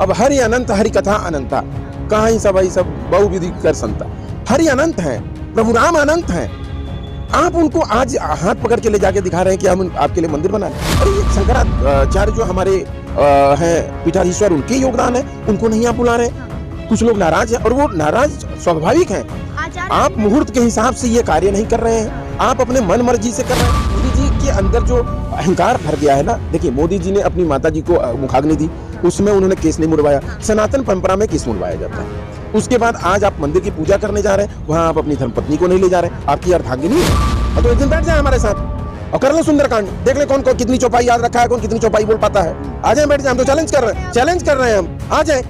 अब हरि अनंत हरि कथा अनंता, कहाँ ही सब बहुविधि कर संता। हरि अनंत है, प्रभु राम अनंत है। आप उनको आज हाथ पकड़ के ले जाके दिखा रहे हैं कि हम आपके लिए मंदिर बना रहे हैं। अरे ये शंकराचार्य जो हमारे हैं पीठाधीश्वर, उनके योगदान है, उनको नहीं आप बुला रहे। कुछ लोग नाराज हैं और वो नाराज स्वाभाविक हैं। आप मुहूर्त के हिसाब से ये कार्य नहीं कर रहे हैं, आप अपने मन मर्जी से कर रहे हैं। मोदी जी के अंदर जो अहंकार भर गया है ना, देखिए मोदी जी ने अपनी माता जी को मुखाग्नि दी, उसमें उन्होंने केस नहीं मुड़वाया। सनातन परंपरा में केस मुड़वाया जाता है। उसके बाद आज आप मंदिर की पूजा करने जा रहे हैं, वहां आप अपनी धर्मपत्नी को नहीं ले जा रहे। आपकी अर्धांगिनी है तो एक दिन बैठ जाए हमारे साथ और कर लो सुंदरकांड, देख ले कौन कितनी चौपाई याद रखा है, कौन कितनी चौपाई बोल पाता है। आ जाए, बैठ जाए, हम तो चैलेंज कर रहे हैं हम। आ जाए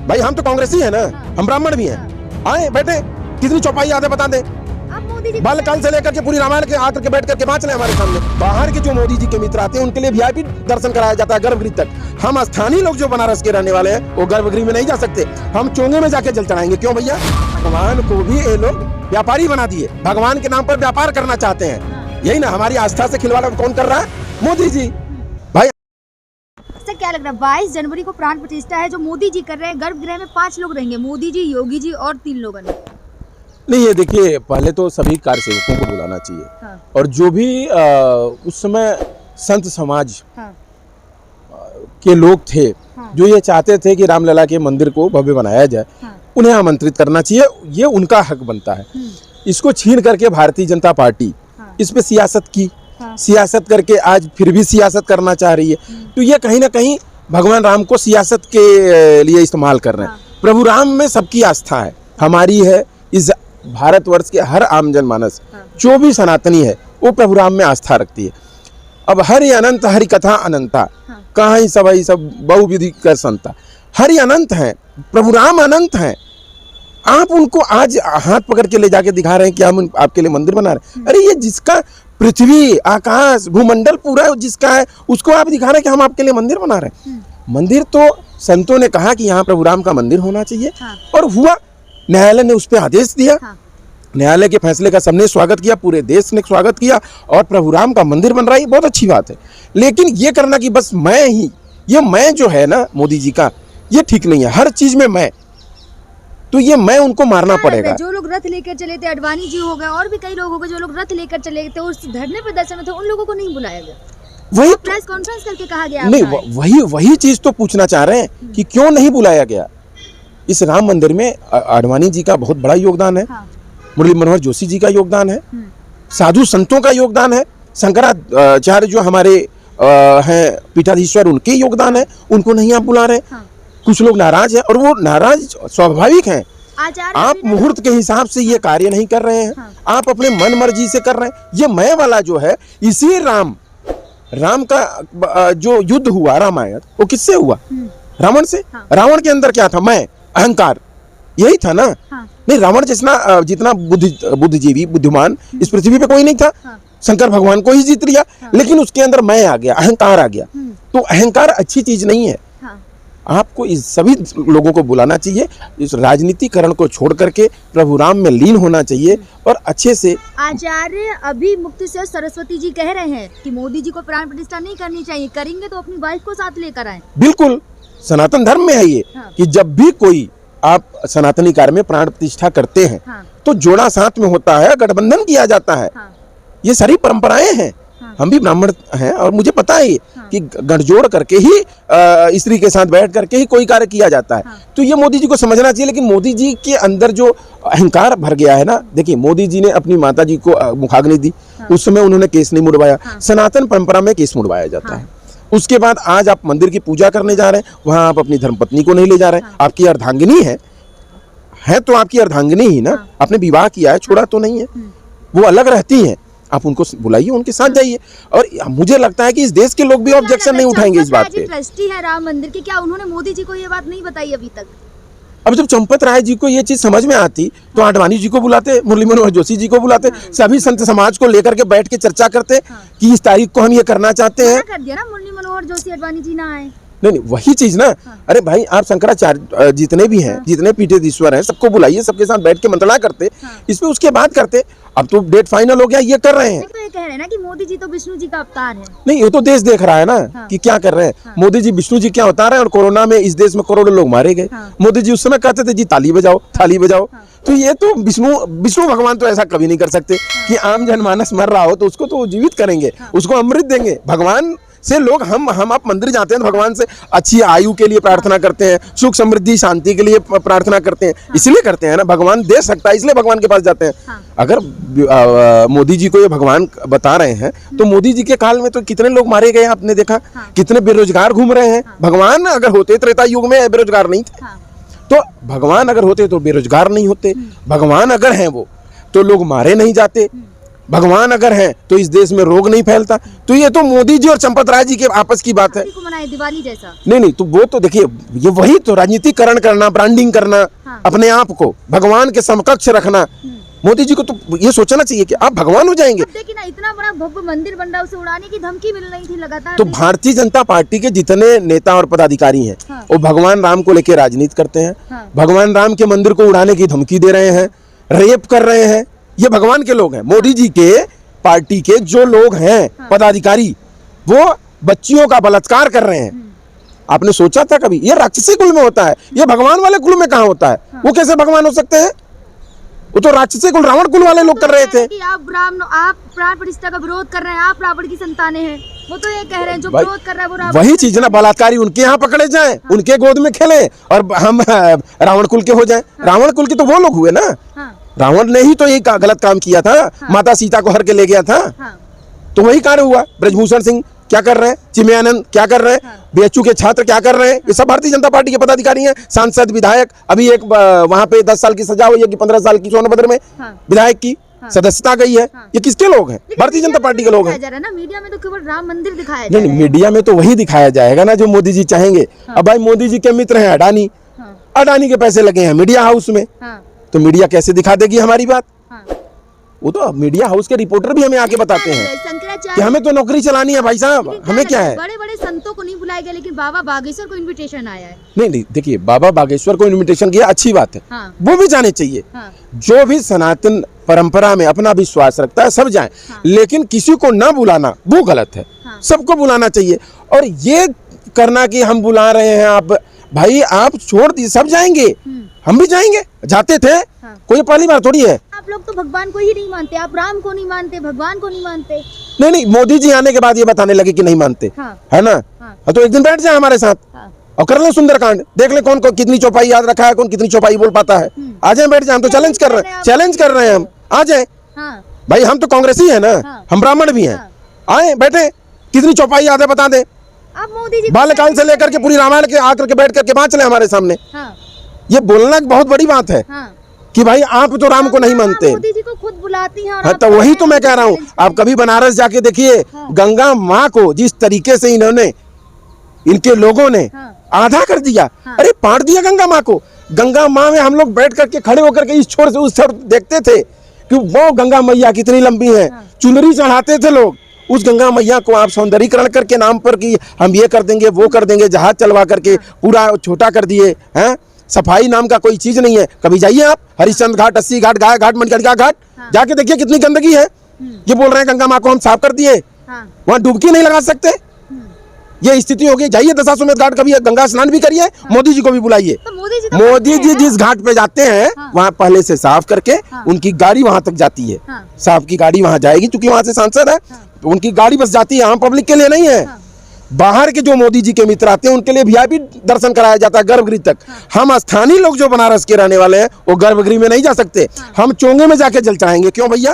भाई, हम तो कांग्रेसी है ना, हम ब्राह्मण भी हैं। आए बैठे, कितनी चौपाई याद है बता दे। बालकाल से लेकर के पूरी रामायण के आकर के बैठ करके बाँच ले हमारे सामने। बाहर के जो मोदी जी के मित्र आते हैं उनके लिए वीआईपी दर्शन कराया जाता है गर्भगृह तक। हम स्थानीय लोग जो बनारस के रहने वाले हैं वो गर्भगृह में नहीं जा सकते, हम चोंगे में जाके जल चढ़ाएंगे। क्यों भैया? भगवान को भी ये लोग व्यापारी बना दिए, भगवान के नाम पर व्यापार करना चाहते हैं। यही ना हमारी आस्था से खिलवाड़ कौन कर रहा है? मोदी जी। भाई क्या लग रहा है 22 जनवरी को प्राण प्रतिष्ठा है जो मोदी जी कर रहे हैं, गर्भगृह में 5 लोग रहेंगे, मोदी जी, योगी जी और 3 लोग नहीं। ये देखिए, पहले तो सभी कार्यसेवकों को बुलाना चाहिए। हाँ। और जो भी उस समय संत समाज के लोग थे, हाँ। जो ये चाहते थे कि रामलला के मंदिर को भव्य बनाया जाए, हाँ। उन्हें आमंत्रित करना चाहिए, ये उनका हक बनता है। इसको छीन करके भारतीय जनता पार्टी इस पे सियासत की, सियासत करके आज फिर भी सियासत करना चाह रही है। तो ये कहीं ना कहीं भगवान राम को सियासत के लिए इस्तेमाल कर रहे हैं। प्रभु राम में सबकी आस्था है, हमारी है, इस भारतवर्ष के हर आम जनमानस जो भी सनातनी है वो प्रभु राम में आस्था रखती है। अब हरि अनंत हरि कथा अनंता, कहाँ ही सब बहुविधि कर संता। हरि अनंत है, प्रभु राम अनंत है। आप उनको आज हाथ पकड़ के ले जाके दिखा रहे हैं कि हम आपके लिए मंदिर बना रहे हैं। अरे ये जिसका पृथ्वी आकाश भूमंडल पूरा जिसका है, उसको आप दिखा रहे हैं कि हम आपके लिए मंदिर बना रहे हैं। मंदिर तो संतों ने कहा कि यहाँ प्रभु राम का मंदिर होना चाहिए, और हुआ। न्यायालय ने उस पर आदेश दिया। न्यायालय के फैसले का सबने स्वागत किया, पूरे देश ने स्वागत किया, और प्रभु राम का मंदिर बन रहा है, बहुत अच्छी बात है। लेकिन ये करना कि बस मैं ही, ये मैं जो है ना मोदी जी का, ये ठीक नहीं है। हर चीज में मैं, तो ये मैं उनको मारना पड़ेगा। जो लोग रथ लेकर चले थे, अडवाणी जी हो गए और भी कई लोग हो गए जो लोग रथ लेकर चले थे, उस धरने प्रदर्शन में थे, उन लोगों को नहीं बुलाया गया। वही प्रेस कॉन्फ्रेंस करके कहा गया नहीं, वही चीज तो पूछना चाह रहे हैं कि क्यों नहीं बुलाया गया। इस राम मंदिर में अडवाणी जी का बहुत बड़ा योगदान है, मुरली मनोहर जोशी जी का योगदान है, साधु संतों का योगदान है, शंकराचार्य जो हमारे हैं पीठाधीश्वर, उनके योगदान है, उनको नहीं आप बुला रहे। कुछ लोग नाराज हैं और वो नाराज स्वाभाविक हैं। आप मुहूर्त के हिसाब से ये कार्य नहीं कर रहे हैं, आप अपने मन मर्जी से कर रहे हैं। ये मैं वाला जो है, इसी राम का जो युद्ध हुआ रामायण, वो किससे हुआ? रावण से। रावण के अंदर क्या था? मैं, अहंकार, यही था ना। नहीं, रावण जितना बुद्धिजीवी बुद्धिमान इस पृथ्वी पे कोई नहीं था। शंकर भगवान को ही जीत लिया, लेकिन उसके अंदर मैं आ गया, अहंकार आ गया। तो अहंकार अच्छी चीज नहीं है। आपको इस सभी लोगों को बुलाना चाहिए, इस राजनीतिकरण को छोड़ करके प्रभु राम में लीन होना चाहिए और अच्छे से। आचार्य अभी मुक्ति से सरस्वती जी कह रहे हैं कि मोदी जी को प्राण प्रतिष्ठा नहीं करनी चाहिए, करेंगे तो अपनी वाइफ को साथ लेकर आए। बिल्कुल, सनातन धर्म में है ये। कि जब भी कोई आप सनातनी कार्य में प्राण प्रतिष्ठा करते हैं, तो जोड़ा साथ में होता है, गठबंधन किया जाता है। ये सारी परंपराएं हैं। हम भी ब्राह्मण हैं और मुझे पता है कि गठजोड़ करके ही स्त्री के साथ बैठ करके ही कोई कार्य किया जाता है। तो ये मोदी जी को समझना चाहिए। लेकिन मोदी जी के अंदर जो अहंकार भर गया है ना, देखिए मोदी जी ने अपनी माता जी को मुखाग्नि दी, उस समय उन्होंने केस नहीं मुड़वाया। सनातन परंपरा में केस मुड़वाया जाता है। उसके बाद आज आप मंदिर की पूजा करने जा रहे हैं, वहां आप अपनी धर्मपत्नी को नहीं ले जा रहे। आपकी अर्धांगिनी है तो आपकी अर्धांगिनी ही ना, आपने विवाह किया है, छोड़ा तो नहीं है, वो अलग रहती हैं। आप उनको बुलाइए, उनके साथ जाइए। और मुझे लगता है कि इस देश के लोग भी ऑब्जेक्शन नहीं उठाएंगे इस बात पे। ट्रस्टी है राम मंदिर की, क्या उन्होंने मोदी जी को ये बात नहीं बताई अभी तक? अब जब चंपत राय जी को ये चीज समझ में आती तो अडवाणी जी को बुलाते, मुरली मनोहर जोशी जी को बुलाते, सभी संत समाज को लेकर के बैठ के चर्चा करते कि इस तारीख को हम ये करना चाहते हैं। कर दिया ना, मुरली मनोहर जोशी अडवाणी जी ना आए। नहीं वही चीज ना। अरे भाई आप शंकराचार्य जितने भी हैं, जितने पीठाधीश्वर हैं, सबको बुलाइए, सबके साथ बैठ के मंत्रणा करते, इस पे उसके बाद करते। अब तो डेट फाइनल हो गया, ये कर रहे हैं। तो ये कह रहे हैं ना कि मोदी जी तो विष्णु जी का अवतार है। नहीं ये तो देश देख रहा है ना कि क्या कर रहे हैं। मोदी जी विष्णु जी क्या अवतार है, और कोरोना में इस देश में करोड़ों लोग मारे गए। मोदी जी उस समय कहते थे जी ताली बजाओ, थाली बजाओ। तो ये तो विष्णु भगवान तो ऐसा कभी नहीं कर सकते कि आम जनमानस मर रहा हो तो उसको तो जीवित करेंगे, उसको अमृत देंगे। भगवान से लोग हम आप मंदिर जाते हैं तो भगवान से अच्छी आयु के लिए प्रार्थना करते हैं, सुख समृद्धि शांति के लिए प्रार्थना करते हैं, इसलिए करते हैं ना। भगवान दे सकता है इसलिए भगवान के पास जाते हैं। अगर मोदी जी को ये भगवान बता रहे हैं तो मोदी जी के काल में तो कितने लोग मारे गए आपने देखा, कितने बेरोजगार घूम रहे हैं। भगवान अगर होते त्रेता युग में बेरोजगार नहीं थे, तो भगवान अगर होते तो बेरोजगार नहीं होते। भगवान अगर हैं वो तो लोग मारे नहीं जाते। भगवान अगर हैं तो इस देश में रोग नहीं फैलता। तो ये तो मोदी जी और चंपत राय जी के आपस की बात है। मनाए दिवाली जैसा। नहीं तो वो तो देखिए, ये वही तो राजनीतिकरण करना, ब्रांडिंग करना, अपने आप को भगवान के समकक्ष रखना। मोदी जी को तो ये सोचना चाहिए कि आप भगवान हो जाएंगे। देखिए ना, इतना बड़ा भव्य मंदिर बन रहा है, उसे उड़ाने की धमकी मिल रही थी लगातार। तो भारतीय जनता पार्टी के जितने नेता और पदाधिकारी हैं वो भगवान राम को लेकर राजनीति करते हैं। भगवान राम के मंदिर को उड़ाने की धमकी दे रहे हैं, रेप कर रहे हैं। ये भगवान के लोग हैं। मोदी जी के पार्टी के जो लोग हैं पदाधिकारी, वो बच्चियों का बलात्कार कर रहे हैं। आपने सोचा था कभी ये राक्षसी कुल में होता है, ये भगवान वाले कुल में कहाँ होता है? वो कैसे भगवान हो सकते हैं? वो तो राक्षसी कुल, रावण कुल वाले लोग कर रहे थे। कि आप प्राण प्रतिष्ठा का विरोध कर रहे हैं, आप रावण की संतानें हैं। वो तो ये कह रहे हैं जो विरोध कर रहा है वो रावण। वही चीज ना, बलात्कारी उनके यहाँ पकड़े जाएं, उनके गोद में खेले, और हम रावण कुल के हो जाएं। रावण कुल के तो वो लोग हुए ना। रावण ने ही तो ये गलत काम किया था। माता सीता को हर के ले गया था। तो वही कार्य हुआ। ब्रजभूषण सिंह क्या कर रहे हैं, चिन्मयानंद क्या कर रहे हैं, बीएचयू के छात्र क्या कर रहे हैं, ये सब भारतीय जनता पार्टी के पदाधिकारी हैं। सांसद, विधायक, अभी एक वहां पे 10 साल की सजा हुई है कि 15 साल की सोनभद्र में विधायक की सदस्यता गई है। ये किसके लोग हैं? भारतीय जनता पार्टी के लोग हैं। मीडिया में तो केवल राम मंदिर दिखाया नहीं, मीडिया में तो वही दिखाया जाएगा ना जो मोदी जी चाहेंगे। अब भाई मोदी जी के मित्र हैं अडानी, अडानी के पैसे लगे हैं मीडिया हाउस में, तो मीडिया कैसे दिखा देगी हमारी बात? वो तो मीडिया हाउस के रिपोर्टर भी हमें आके बताते हैं कि हमें तो नौकरी चलानी है भाई साहब, हमें क्या है। बड़े बड़े संतों को नहीं बुलाया गया, लेकिन बाबा बागेश्वर को इनविटेशन आया है। नहीं देखिए, बाबा बागेश्वर को इनविटेशन किया, अच्छी बात है। वो भी जाने चाहिए। जो भी सनातन परंपरा में अपना विश्वास रखता है सब जाए, लेकिन किसी को ना बुलाना वो गलत है। सबको बुलाना चाहिए। और ये करना कि हम बुला रहे हैं, आप भाई आप छोड़ दी, सब जाएंगे, हम भी जाएंगे, जाते थे। कोई पहली बार थोड़ी है। आप लोग तो भगवान को ही नहीं मानते, आप राम को नहीं मानते, भगवान को नहीं मानते। नहीं, मोदी जी आने के बाद ये बताने लगे कि नहीं मानते, है ना। तो एक दिन बैठ जाए हमारे साथ और कर ले सुंदरकांड, देख ले कौन कितनी चौपाई याद रखा है, कौन कितनी चौपाई बोल पाता है। आ जाए, बैठ जाए। हम तो चैलेंज कर रहे हैं, हम आ जाए। भाई हम तो कांग्रेसी है ना, हम ब्राह्मण भी हैं। आए, बैठे, कितनी चौपाई याद है बता दे। आप मोदी जी बाल्यकाल से लेकर के पूरी रामायण के आकर के बैठ करके बात चले हमारे सामने। ये बोलना बहुत बड़ी बात है कि भाई आप तो राम को नहीं मानते। मोदी जी को खुद बुलाती हैं। हाँ, तो वही तो मैं कह रहा हूँ। आप कभी बनारस जाके देखिए, गंगा माँ को जिस तरीके से इन्होंने, इनके लोगों ने आधा कर दिया, अरे पाट दिया गंगा माँ को। गंगा माँ में हम लोग बैठ करके खड़े होकर के इस छोर से उस छोर देखते थे कि वो गंगा मैया कितनी लंबी है, चुनरी चढ़ाते थे लोग। उस गंगा मैया को आप सौंदर्यीकरण करके नाम पर कि हम ये कर देंगे वो कर देंगे, जहाज चलवा करके पूरा छोटा कर दिए हैं। सफाई नाम का कोई चीज नहीं है। कभी जाइए आप हरिश्चंद्र घाट, अस्सी घाट, गाय घाट, मणिकर्णिका घाट, जाके देखिए कितनी गंदगी है। ये बोल रहे हैं गंगा माँ को हम साफ कर दिए, वहां डुबकी नहीं लगा सकते। ये स्थिति होगी। जाइए दशाश्वमेध घाट, कभी गंगा स्नान भी करिए, मोदी जी को भी बुलाइए। तो मोदी जी जिस घाट पे जाते हैं वहाँ पहले से साफ करके उनकी गाड़ी वहां तक जाती है। साफ की गाड़ी वहां जाएगी, क्योंकि वहां से सांसद है, तो उनकी गाड़ी बस जाती है, आम पब्लिक के लिए नहीं है। बाहर के जो मोदी जी के मित्र आते हैं उनके लिए वीआईपी दर्शन कराया जाता है गर्भगृह तक। हम स्थानीय लोग जो बनारस के रहने वाले हैं वो गर्भगृह में नहीं जा सकते, हम चोंगे में जाके जल चाहेंगे। क्यों भैया?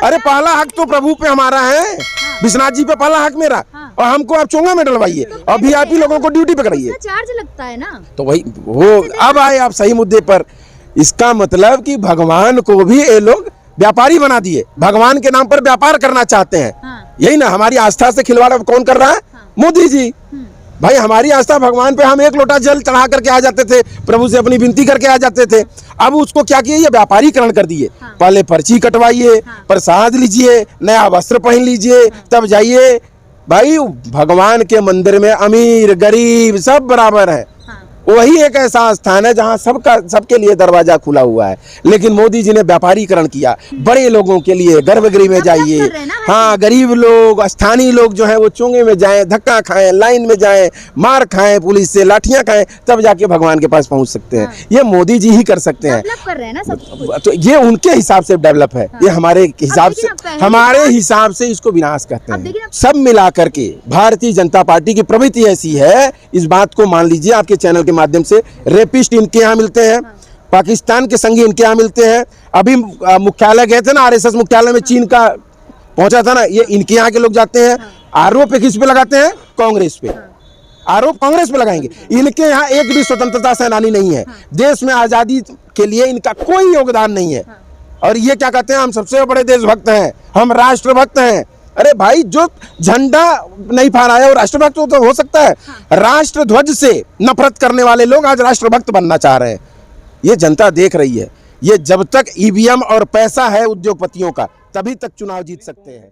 अरे पहला हक तो प्रभु पे हमारा है, विश्वनाथ जी पे पहला हक मेरा, और हमको आप चोंगा में डलवाइए और वीआईपी लोगों को ड्यूटी पे कराइए। चार्ज लगता है ना। तो वही वो अब आए आप सही मुद्दे पर। इसका मतलब कि भगवान को भी ये लोग व्यापारी बना दिए, भगवान के नाम पर व्यापार करना चाहते हैं। यही ना, हमारी आस्था से खिलवाड़ कौन कर रहा है? मोदी जी। भाई हमारी आस्था भगवान पे, हम एक लोटा जल चढ़ा करके आ जाते थे, प्रभु से अपनी विनती करके आ जाते थे। अब उसको क्या किया, ये व्यापारीकरण कर दिए। पहले पर्ची कटवाइए, प्रसाद लीजिए, नया वस्त्र पहन लीजिए, तब जाइए भाई भगवान के मंदिर में अमीर गरीब सब बराबर है। वही एक ऐसा स्थान है जहां सबके लिए दरवाजा खुला हुआ है। लेकिन मोदी जी ने व्यापारीकरण किया, बड़े लोगों के लिए गर्भगृह में जाइए, हाँ गरीब लोग स्थानीय लोग जो है वो चोंगे में जाएं, धक्का खाएं, लाइन में जाएं, मार खाएं, पुलिस से लाठियां खाएं, तब जाके भगवान के पास पहुंच सकते हैं। ये मोदी जी ही कर सकते हैं। कर रहे हैं ना सब कुछ। तो ये उनके हिसाब से डेवलप है, ये हमारे हिसाब से इसको विनाश कहते हैं। सब मिला करके भारतीय जनता पार्टी की प्रवृत्ति ऐसी है, इस बात को मान लीजिए। आपके चैनल के माध्यम से रेपिस्ट इनके यहाँ मिलते हैं, पाकिस्तान के संगी इनके यहाँ मिलते हैं। अभी मुख्यालय गए थे ना, आरएसएस मुख्यालय में चीन का पहुंचा था ना, ये इनके यहाँ के लोग जाते हैं। आरोप किस पे लगाते हैं? कांग्रेस पे। आरोप कांग्रेस पे लगाएंगे। इनके यहाँ एक भी स्वतंत्रता सेनानी नहीं है, देश में आजादी के लिए इनका कोई योगदान नहीं है। और ये क्या कहते हैं, हम सबसे बड़े देशभक्त हैं, हम राष्ट्रभक्त हैं। अरे भाई, जो झंडा नहीं फहराया वो राष्ट्रभक्त तो हो सकता है? राष्ट्र ध्वज से नफरत करने वाले लोग आज राष्ट्रभक्त बनना चाह रहे हैं। ये जनता देख रही है। ये जब तक ईवीएम और पैसा है उद्योगपतियों का, तभी तक चुनाव जीत सकते हैं।